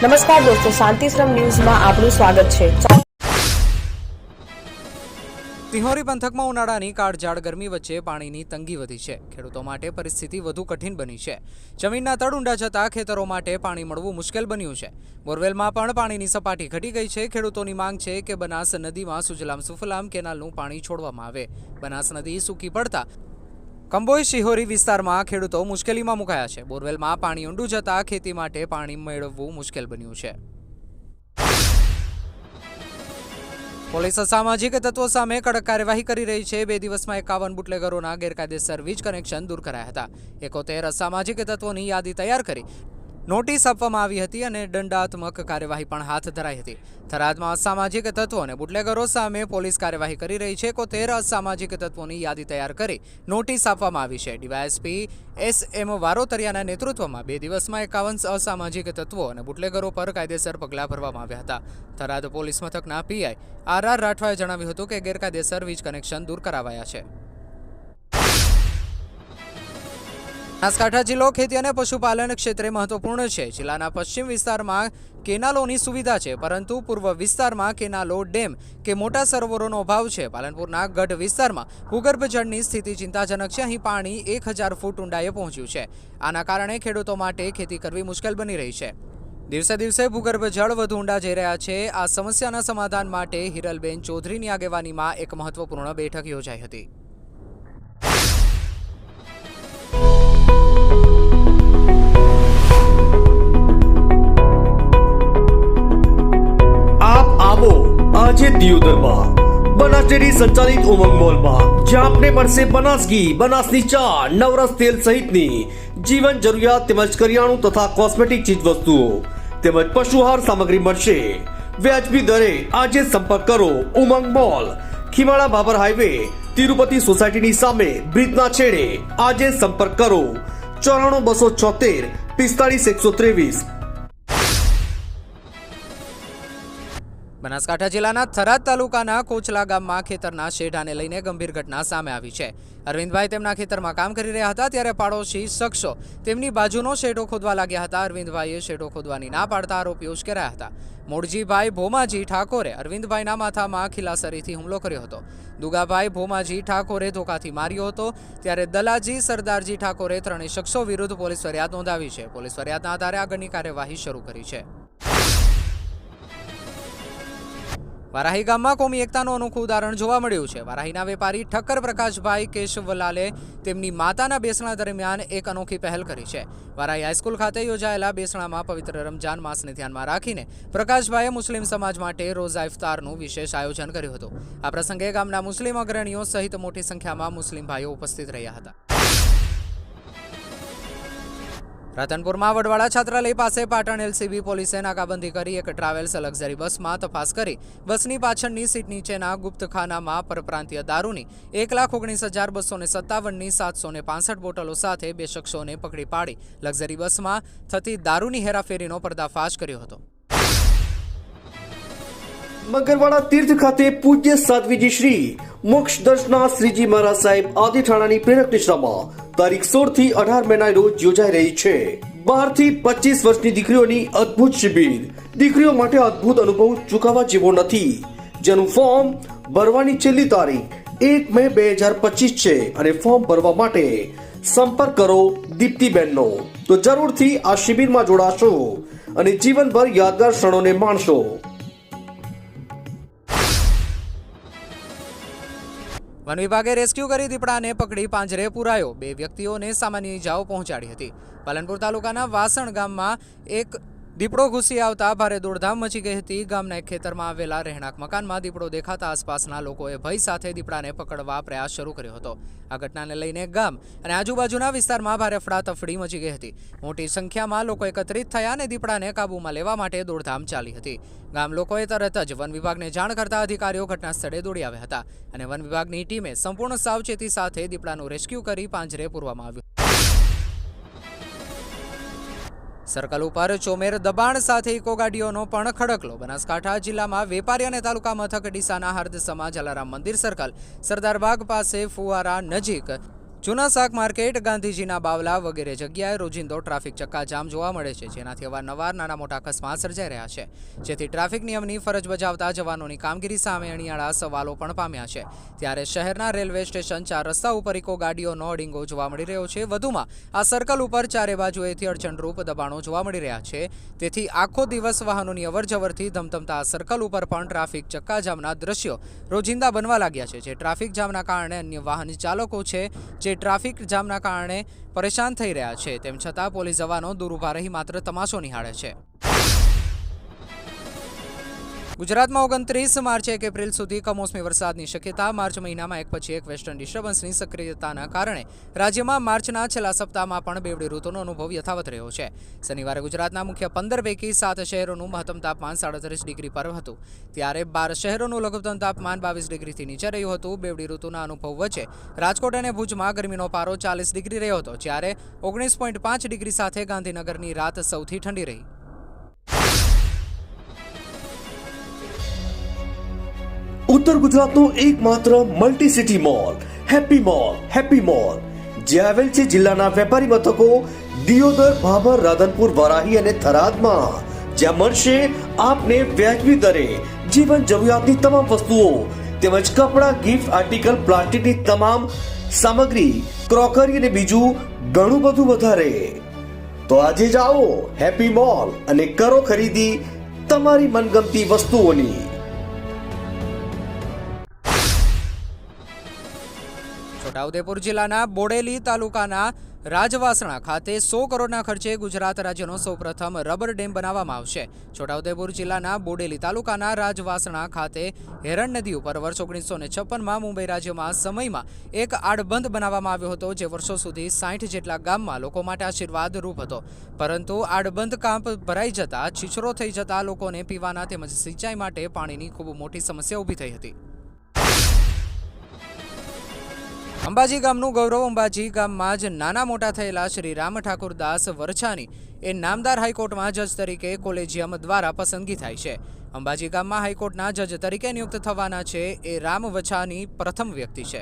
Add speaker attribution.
Speaker 1: નમસ્કાર દોસ્તો, શાંતિશ્રમ ન્યૂઝમાં આપનું સ્વાગત છે।
Speaker 2: સિહોરી પંથકમાં ઉનાળાની કાળઝાળ ગરમી વચ્ચે પાણીની તંગી વધી છે। ખેડૂતો માટે પરિસ્થિતિ વધુ કઠિન બની છે। જમીનના તળ ઊંડા જતા ખેતરો માટે પાણી મળવું મુશ્કેલ બન્યું છે। બોરવેલમાં પણ પાણીની સપાટી ઘટી ગઈ છે। ખેડૂતોની માંગ છે કે બનાસ નદીમાં સુજલામ સુફલામ કેનાલનું પાણી છોડવામાં આવે। બનાસ નદી સૂકી પડતા કંબોઈ શિહોરી વિસ્તારમાં ખેડૂતો મુશ્કેલીમાં મુકાયા છે। બોરવેલમાં પાણી ઊંડું જતા ખેતી માટે પાણી મેળવવું મુશ્કેલ બન્યું છે। પોલીસ અસામાજિક તત્વો સામે કડક કાર્યવાહી કરી રહી છે। 2 દિવસમાં 51 બુટલેગરોના ગેરકાયદેસર વીજ કનેક્શન દૂર કરાયા હતા। 71 અસામાજિક તત્વોની યાદી તૈયાર કરી નોટિસ આપવામાં આવી હતી અને દંડાત્મક કાર્યવાહી પણ હાથ ધરાઈ હતી। થરાદમાં અસામાજિક તત્વો અને બુટલેગરો સામે પોલીસ કાર્યવાહી કરી રહી છે। 71 અસામાજિક તત્વોની યાદી તૈયાર કરી નોટિસ આપવામાં આવી છે। ડીવાયએસપી SM વારોતરિયાના નેતૃત્વમાં 2 દિવસમાં 51 અસામાજિક તત્વો અને બુટલેગરો પર કાયદેસર પગલાં ભરવામાં આવ્યા હતા। થરાદ પોલીસ મથકના PI RR રાઠવાએ જણાવ્યું હતું કે ગેરકાયદેસર વીજ કનેક્શન દૂર કરાવાયા છે। બનાસકાંઠા જિલ્લો ખેતી અને પશુપાલન ક્ષેત્રે મહત્વપૂર્ણ છે। જિલ્લાના પશ્ચિમ વિસ્તારમાં કેનાલોની સુવિધા છે, પરંતુ પૂર્વ વિસ્તારમાં કેનાલો, ડેમ કે મોટા સરોવરોનો અભાવ છે। પાલનપુરના ગઢ વિસ્તારમાં ભૂગર્ભ જળની સ્થિતિ ચિંતાજનક છે। અહીં પાણી 1000 ફૂટ ઊંડાઈએ પહોંચ્યું છે। આના કારણે ખેડૂતો માટે ખેતી કરવી મુશ્કેલ બની રહી છે। દિવસે દિવસે ભૂગર્ભ જળ વધુ ઊંડા જઈ રહ્યા છે। આ સમસ્યાના સમાધાન માટે હિરલબેન ચૌધરીની આગેવાનીમાં એક મહત્વપૂર્ણ બેઠક યોજાઈ હતી।
Speaker 3: આજે દિયોદરમાં બનાસ ડેરી સંચાલિત ઉમંગ મોલમાં જ્યાં આપને મળશે બનાસ ઘી, બનાસની ચા, નવરસ તેલ સહિતની જીવન જરૂરિયાત તેમજ કરિયાણું તથા કોસ્મેટિક ચીજ વસ્તુઓ તેમજ પશુહાર સામગ્રી મળશે વ્યાજબી દરે। આજે સંપર્ક કરો ઉમંગ મોલ, ખીમાળા બાબર હાઈવે, તિરુપતિ સોસાયટીની સામે, બ્રિજના છેડે। આજે સંપર્ક કરો 94 276 45 123।
Speaker 2: બનાસકાંઠા જિલ્લાના થરાદ તાલુકાના કોચલા ગામમાં ખેતરના શેઢાને લઈને ગંભીર ઘટના સામે આવી છે। અરવિંદભાઈ તેમના ખેતરમાં કામ કરી રહ્યા હતા ત્યારે પાડોશી શખ્સો તેમની બાજુનો શેઢો ખોદવા લાગ્યા હતા। અરવિંદભાઈએ શેઢો ખોદવાની ના પાડતા આરોપીઓ ઉશ્કેરાયા હતા। મોડજીભાઈ ભોમાજી ઠાકોરે અરવિંદભાઈના માથામાં ખીલાસરીથી હુમલો કર્યો હતો। દુગાભાઈ ભોમાજી ઠાકોરે ધોકાથી માર્યો હતો ત્યારે દલાજી સરદારજી ઠાકોરે ત્રણેય શખ્સો વિરુદ્ધ પોલીસ ફરિયાદ નોંધાવી છે। પોલીસ ફરિયાદના આધારે આગળની કાર્યવાહી શરૂ કરી છે। વારાહી ગામમાં કોમી એકતાનું અનોખું ઉદાહરણ જોવા મળ્યું છે। વારાહીના વેપારી ઠક્કર પ્રકાશભાઈ કેશવલાલે તેમની માતાના બેસણા દરમિયાન એક અનોખી પહેલ કરી છે। વારાહી હાઈસ્કૂલ ખાતે યોજાયેલા બેસણામાં પવિત્ર રમજાન માસને ધ્યાનમાં રાખીને પ્રકાશભાઈએ મુસ્લિમ સમાજ માટે રોઝા ઇફતારનું વિશેષ આયોજન કર્યું હતું। આ પ્રસંગે ગામના મુસ્લિમ અગ્રણીઓ સહિત મોટી સંખ્યામાં મુસ્લિમ ભાઈઓ ઉપસ્થિત રહ્યા હતા। રતનપુરમાં વડવાડા છાત્રાલય પાસે પાટણ LCB પોલીસે નાકાબંધી કરી એક ટ્રાવેલ્સ લક્ઝરી બસમાં તપાસ કરી બસની પાછળની સીટ નીચેના ગુપ્તખાનામાં પરપ્રાંતીય દારૂની 1,19,257ની 765 બોટલો સાથે 2 શખ્સોને પકડી પાડી લક્ઝરી બસમાં થતી દારૂની હેરાફેરીનો પર્દાફાશ કર્યો હતો।
Speaker 3: મગરવાડા તીર્થ ખાતે પૂજ્ય સાધ્વીજી શ્રી મોક્ષ દર્શના શ્રીજી મહારાજ સાહેબ આદિઠાણાની પ્રેરક નિશ્રામાં તારીખ 16 થી 18 મેના રોજ યોજાઈ રહી છે। 12 થી 25 વર્ષની દીકરીઓની અદ્ભુત શિબિર। દીકરીઓ માટે અદ્ભુત અનુભવ ચૂકવવા જેવો નથી, જેનું ફોર્મ ભરવાની છેલ્લી તારીખ 1 મે 2025 છે અને ફોર્મ ભરવા માટે સંપર્ક કરો દીપ્તિબેનનો। તો જરૂરથી આ શિબિરમાં જોડાશો અને જીવનભર યાદગાર ક્ષણોને માણશો।
Speaker 2: વન વિભાગે રેસ્ક્યુ કરી દીપડાને પકડી પાંજરે પુરાયો। 2 વ્યક્તિઓને સામાન્ય ઇજાઓ પહોંચાડી હતી। પાલનપુર તાલુકાના વાસણ ગામમાં એક દીપડો ઘૂસી આવતા ભારે દોડધામ મચી ગઈ હતી। ગામના એક ખેતરમાં આવેલા રહેણાંક મકાનમાં દીપડો દેખાતા આસપાસના લોકોએ ભય સાથે દીપડાને પકડવા પ્રયાસ શરૂ કર્યો હતો। આ ઘટનાને લઈને ગામ અને આજુબાજુના વિસ્તારમાં ભારે અફડાતફડી મચી ગઈ હતી। મોટી સંખ્યામાં લોકો એકત્રિત થયા અને દીપડાને કાબૂમાં લેવા માટે દોડધામ ચાલી હતી। ગામ લોકોએ તરત જ વન વિભાગને જાણ કરતા અધિકારીઓ ઘટના સ્થળે દોડી આવ્યા હતા અને વન વિભાગની ટીમે સંપૂર્ણ સાવચેતી સાથે દીપડાનું રેસ્ક્યુ કરી પાંજરે પૂરવામાં આવ્યું। સર્કલ ઉપર ચોમેર દબાણ સાથે ઇકો ગાડીઓનો પણ ખડકલો। બનાસકાંઠા જિલ્લામાં વેપારી અને તાલુકા મથક ડીસાના હર્દ સમાજ જલારામ મંદિર સર્કલ, સરદારબાગ પાસે ફુવારા નજીક જૂના શાક માર્કેટ, ગાંધીજીના બાવલા વગેરે જગ્યાએ રોજિંદો ટ્રાફિક ચક્કાજામ જોવા મળે છે, જેનાથી અવારનવાર નાના મોટા અકસ્માત સર્જાઈ રહ્યા છે, જેથી ટ્રાફિક નિયમની ફરજ બજાવતા જવાનોની કામગીરી સામે અણીયાળા સવાલો પણ પામ્યા છે. ત્યારે શહેરના રેલવે સ્ટેશન 4 રસ્તા ઉપર ઇકો ગાડીઓનો અડીંગો જોવા મળી રહ્યો છે. વધુમાં આ સર્કલ ઉપર ચારે બાજુએથી અડચણરૂપ દબાણો જોવા મળી રહ્યા છે, તેથી આખો દિવસ વાહનોની અવરજવરથી ધમધમતા આ સર્કલ ઉપર પણ ટ્રાફિક ચક્કાજામના દ્રશ્યો રોજિંદા બનવા લાગ્યા છે. જે ટ્રાફિક જામના કારણે અન્ય વાહન ચાલકો છે જે ટ્રાફિક જામના કારણે પરેશાન થઈ રહ્યા છે, તેમ છતાં પોલીસ જવાનો દૂર ઊભા રહી માત્ર તમાશો નિહાળે છે. ગુજરાતમાં 29 માર્ચે 1 એપ્રિલ સુધી કમોસમી વરસાદની શક્યતા. માર્ચ મહિનામાં એક પછી એક વેસ્ટર્ન ડિસ્ટર્બન્સની સક્રિયતાના કારણે રાજ્યમાં માર્ચના છેલ્લા સપ્તાહમાં પણ બેવડી ઋતુનો અનુભવ યથાવત રહ્યો છે. શનિવારે ગુજરાતના મુખ્ય 15 પૈકી 7 શહેરોનું મહત્તમ તાપમાન 37 ડિગ્રી પર હતું, ત્યારે 12 શહેરોનું લઘુત્તમ તાપમાન 22 ડિગ્રીથી નીચે રહ્યું હતું. બેવડી ઋતુના અનુભવ વચ્ચે રાજકોટ અને ભુજમાં ગરમીનો પારો 40 ડિગ્રી રહ્યો હતો, જ્યારે 19.5 ડિગ્રી સાથે ગાંધીનગરની રાત સૌથી ઠંડી રહી.
Speaker 3: ઉત્તર ગુજરાતનો એકમાત્ર multi city mall happy mall જે આવેલ છે જિલ્લાના વેપારી મથકો દિયોદર, ભાભર, રાધનપુર, વરાહી અને થરાદમાં, જ્યાં મળશે આપને વ્યાજબી દરે જીવન જરૂરિયાતની તમામ વસ્તુઓ તેમજ કપડાં, ગિફ્ટ આર્ટિકલ, પ્લાસ્ટિકની તમામ સામગ્રી, ક્રોકરી અને બીજું ઘણું બધું વધારે. તો આજે જ આવો હેપી મોલ અને કરો ખરીદી તમારી મનગમતી વસ્તુઓની.
Speaker 2: છોટાઉદેપુર જિલ્લાના બોડેલી તાલુકાના રાજવાસણા ખાતે 100 કરોડના ખર્ચે ગુજરાત રાજ્યનો સૌપ્રથમ રબર ડેમ બનાવવામાં આવશે. છોટાઉદેપુર જિલ્લાના બોડેલી તાલુકાના રાજવાસણા ખાતે હેરણ નદી ઉપર વર્ષ 1956માં મુંબઈ રાજ્યમાં સમયમાં એક આડબંધ બનાવવામાં આવ્યો હતો, જે વર્ષો સુધી 60 જેટલા ગામમાં લોકો માટે આશીર્વાદરૂપ હતો. પરંતુ આડબંધ કામ ભરાઈ જતા, છીછરો થઈ જતા લોકોને પીવાના તેમજ સિંચાઈ માટે પાણીની ખૂબ મોટી સમસ્યા ઊભી થઈ હતી. અંબાજી ગામનું ગૌરવ. અંબાજી ગામમાં જ નાના મોટા થયેલા શ્રી રામ ઠાકુરદાસ વરછાની એ નામદાર હાઈકોર્ટમાં જજ તરીકે કોલેજિયમ દ્વારા પસંદગી થાય છે. અંબાજી ગામમાં હાઈકોર્ટના જજ તરીકે નિયુક્ત થવાના છે એ રામ વછાની પ્રથમ વ્યક્તિ છે.